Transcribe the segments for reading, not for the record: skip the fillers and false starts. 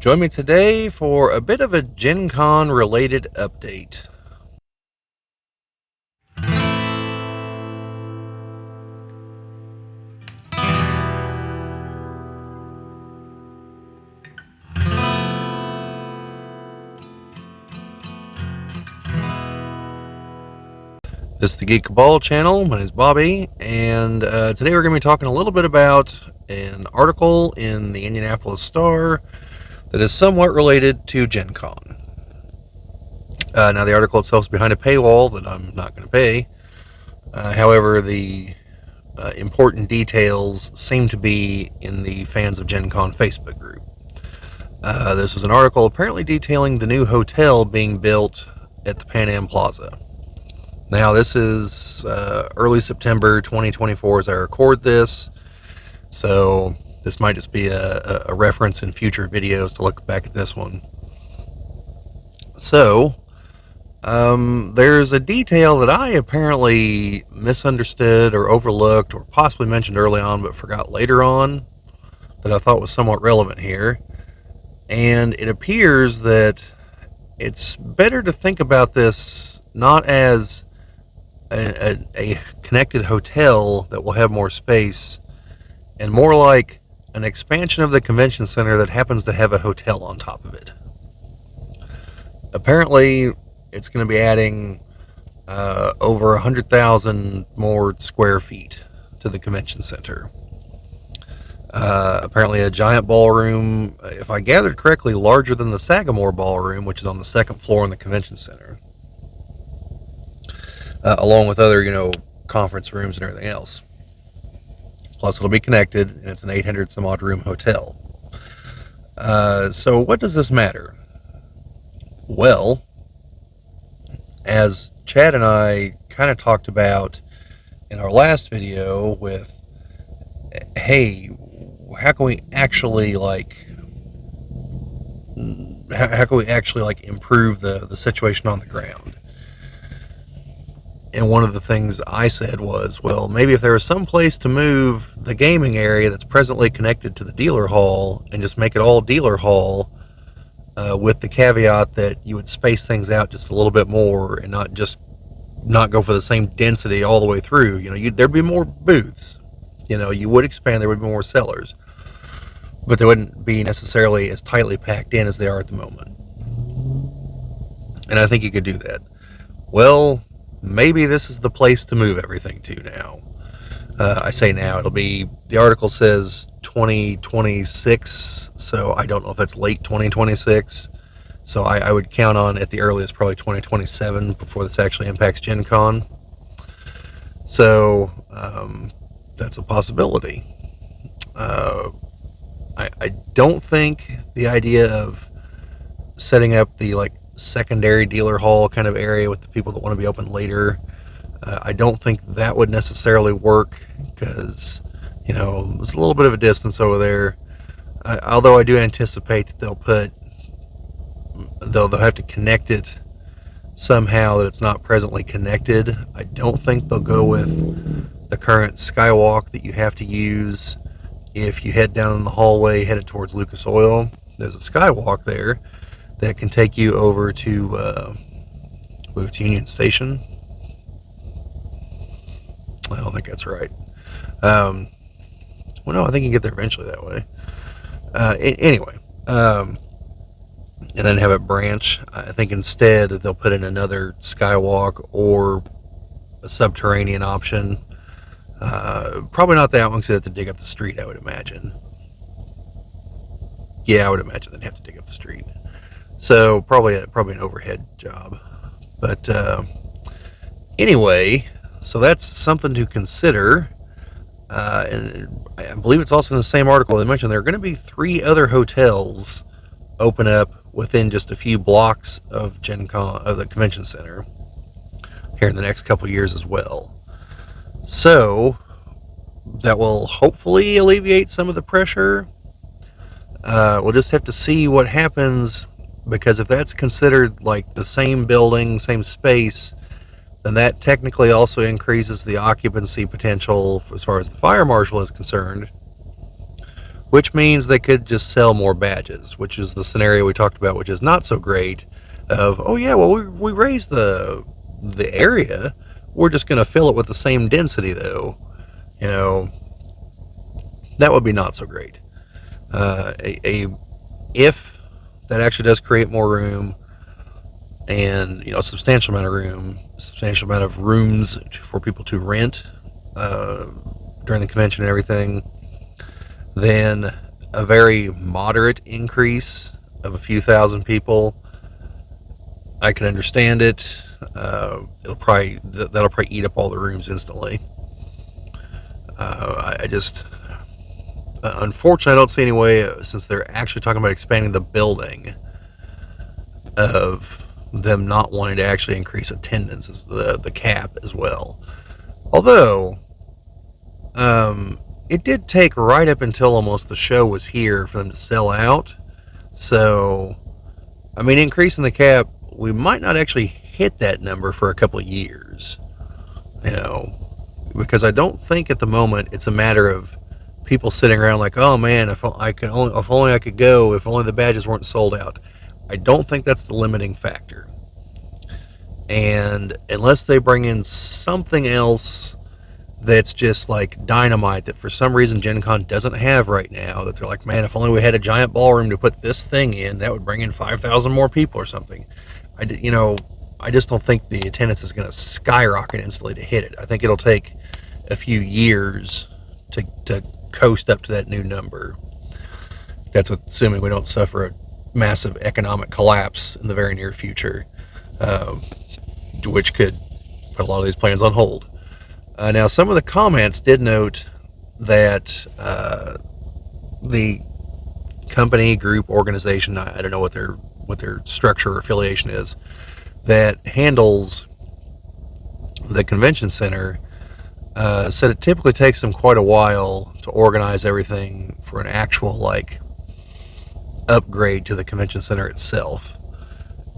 Join me today for a bit of a GenCon related update. This is the Geek Cabal channel. My name is Bobby, and today we're going to be talking a little bit about an article in the Indianapolis Star that is somewhat related to GenCon. Now, the article itself is behind a paywall that I'm not going to pay. However, the important details seem to be in the Fans of GenCon Facebook group. This is an article apparently detailing the new hotel being built at the Pan Am Plaza. Now, this is early September 2024 as I record this, so this might just be a reference in future videos to look back at this one. So, there's a detail that I apparently misunderstood or overlooked or possibly mentioned early on but forgot later on that I thought was somewhat relevant here. And it appears that it's better to think about this not as a connected hotel that will have more space, and more like an expansion of the convention center that happens to have a hotel on top of it. Apparently, it's going to be adding over 100,000 more square feet to the convention center. Apparently a giant ballroom, if I gathered correctly, larger than the Sagamore Ballroom, which is on the second floor in the convention center. Along with other, conference rooms and everything else. Plus, it'll be connected, and it's an 800 some odd room hotel. So what does this matter? Well, as Chad and I kind of talked about in our last video with, hey, how can we actually improve the situation on the ground? And one of the things I said was, well, maybe if there was some place to move the gaming area that's presently connected to the dealer hall and just make it all dealer hall, with the caveat that you would space things out just a little bit more and not go for the same density all the way through. There'd be more booths. You would expand, there would be more sellers, but they wouldn't be necessarily as tightly packed in as they are at the moment. And I think you could do that. Well, maybe this is the place to move everything to now. I say now, the article says 2026, so I don't know if that's late 2026. So I would count on, at the earliest, probably 2027 before this actually impacts GenCon. So that's a possibility. I don't think the idea of setting up the secondary dealer hall kind of area with the people that want to be open later, I don't think that would necessarily work because there's a little bit of a distance over there. Although I do anticipate that they'll have to connect it somehow that it's not presently connected. I don't think they'll go with the current skywalk that you have to use if you head down in the hallway headed towards Lucas Oil. There's a skywalk there that can take you over to Union Station. I don't think that's right. Well, no, I think you can get there eventually that way. Anyway, and then have it branch. I think instead they'll put in another skywalk or a subterranean option. Probably not that one because they'd have to dig up the street, I would imagine. Yeah, I would imagine they'd have to dig up the street. So probably an overhead job. But anyway, so that's something to consider. And I believe it's also in the same article they mentioned there are going to be 3 other hotels open up within just a few blocks of GenCon, of the convention center, here in the next couple years as well. So that will hopefully alleviate some of the pressure. We'll just have to see what happens, because if that's considered like the same building, same space, then that technically also increases the occupancy potential as far as the fire marshal is concerned, which means they could just sell more badges, which is the scenario we talked about, which is not so great. Of, oh yeah, well we raised the area, we're just going to fill it with the same density though. You know, that would be not so great. If that actually does create more room, and a substantial amount of room, substantial amount of rooms for people to rent during the convention and everything, then a very moderate increase of a few thousand people, I can understand it. That'll probably eat up all the rooms instantly. I just unfortunately I don't see any way, since they're actually talking about expanding the building, of them not wanting to actually increase attendance, as the cap as well. Although, it did take right up until almost the show was here for them to sell out. So, I mean, increasing the cap, we might not actually hit that number for a couple of years. Because I don't think at the moment it's a matter of people sitting around like, oh man, if only I could go, if only the badges weren't sold out. I don't think that's the limiting factor. And unless they bring in something else that's just like dynamite that for some reason GenCon doesn't have right now, that they're like, man, if only we had a giant ballroom to put this thing in, that would bring in 5,000 more people or something. I just don't think the attendance is going to skyrocket instantly to hit it. I think it'll take a few years to coast up to that new number. That's assuming we don't suffer a massive economic collapse in the very near future, which could put a lot of these plans on hold. Now, some of the comments did note that the company, group, organization, I don't know what their structure or affiliation is, that handles the convention center, said it typically takes them quite a while to organize everything for an actual upgrade to the convention center itself.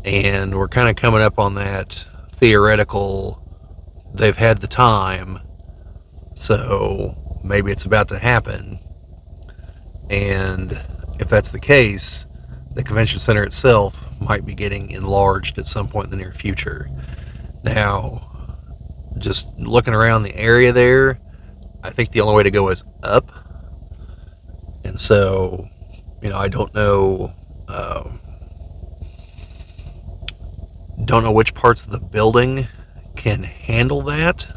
And we're kind of coming up on that theoretical, they've had the time, so maybe it's about to happen. And if that's the case, the convention center itself might be getting enlarged at some point in the near future. Now, just looking around the area there, I think the only way to go is up. And so, I don't know which parts of the building can handle that,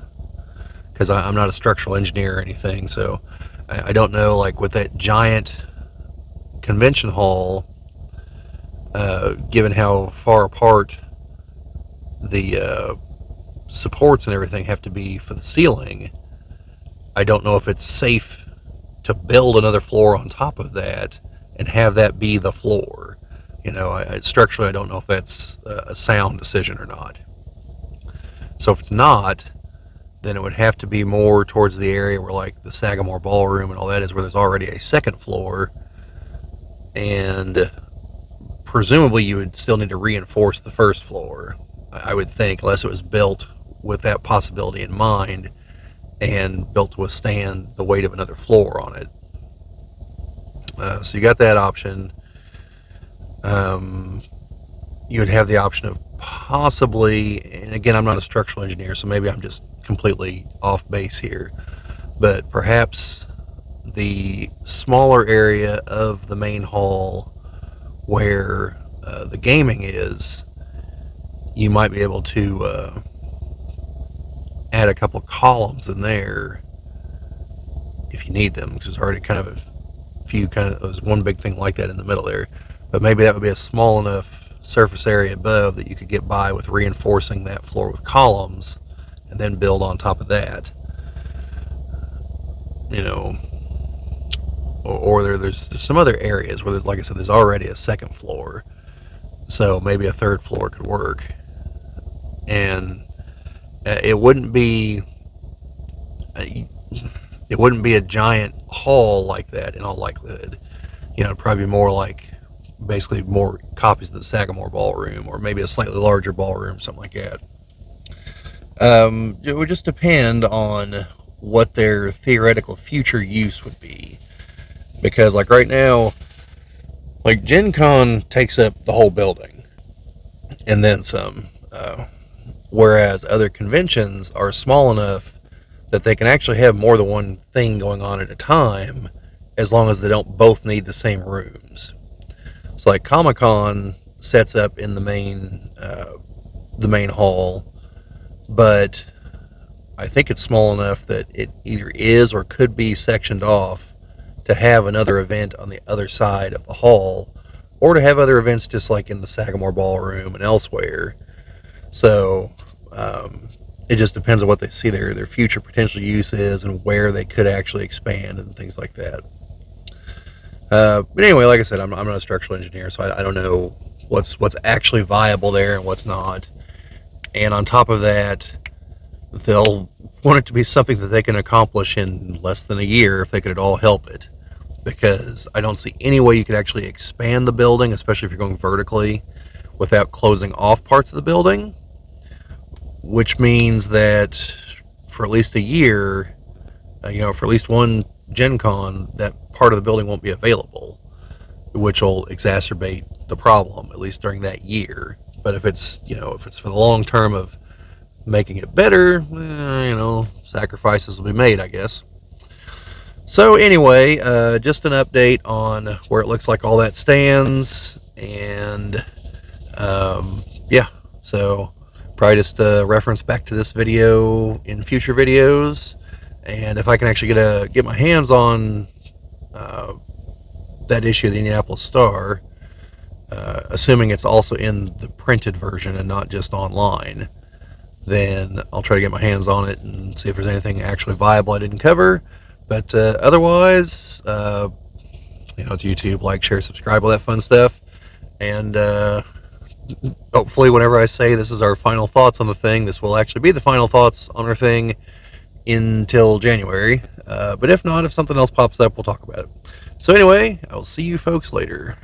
because I'm not a structural engineer or anything. So I don't know, with that giant convention hall, given how far apart the supports and everything have to be for the ceiling, I don't know if it's safe to build another floor on top of that and have that be the floor. Structurally, I don't know if that's a sound decision or not. So if it's not, then it would have to be more towards the area where the Sagamore Ballroom and all that is, where there's already a second floor, and presumably you would still need to reinforce the first floor, I would think, unless it was built with that possibility in mind and built to withstand the weight of another floor on it. So you got that option. You would have the option of possibly, and again, I'm not a structural engineer, so maybe I'm just completely off base here, but perhaps the smaller area of the main hall where the gaming is, you might be able to add a couple columns in there if you need them, because there's already kind of a few there's one big thing like that in the middle there. But maybe that would be a small enough surface area above that you could get by with reinforcing that floor with columns and then build on top of that. Or there's some other areas where there's, like I said, there's already a second floor, so maybe a third floor could work. And it wouldn't be a giant hall like that in all likelihood. It'd probably be more like basically more copies of the Sagamore Ballroom, or maybe a slightly larger ballroom, something like that. It would just depend on what their theoretical future use would be. Because like right now, like GenCon takes up the whole building and then some. Whereas other conventions are small enough that they can actually have more than one thing going on at a time, as long as they don't both need the same rooms. So like Comic Con sets up in the main hall, but I think it's small enough that it either is or could be sectioned off to have another event on the other side of the hall, or to have other events just like in the Sagamore Ballroom and elsewhere. So it just depends on what they see their future potential use is and where they could actually expand and things like that. But anyway, like I said, I'm not a structural engineer, so I don't know what's actually viable there and what's not. And on top of that, they'll want it to be something that they can accomplish in less than a year if they could at all help it. Because I don't see any way you could actually expand the building, especially if you're going vertically, without closing off parts of the building. Which means that for at least a year, for at least one Gen Con, that part of the building won't be available, which will exacerbate the problem, at least during that year. But if it's for the long term of making it better, sacrifices will be made, I guess. So anyway, just an update on where it looks like all that stands, and yeah, so probably just reference back to this video in future videos, and if I can actually get my hands on that issue of the Indianapolis Star, assuming it's also in the printed version and not just online, then I'll try to get my hands on it and see if there's anything actually viable I didn't cover. But otherwise, it's YouTube, like, share, subscribe, all that fun stuff. And hopefully whenever I say this is our final thoughts on the thing, this will actually be the final thoughts on our thing until January. But if not, if something else pops up, we'll talk about it. So anyway, I will see you folks later.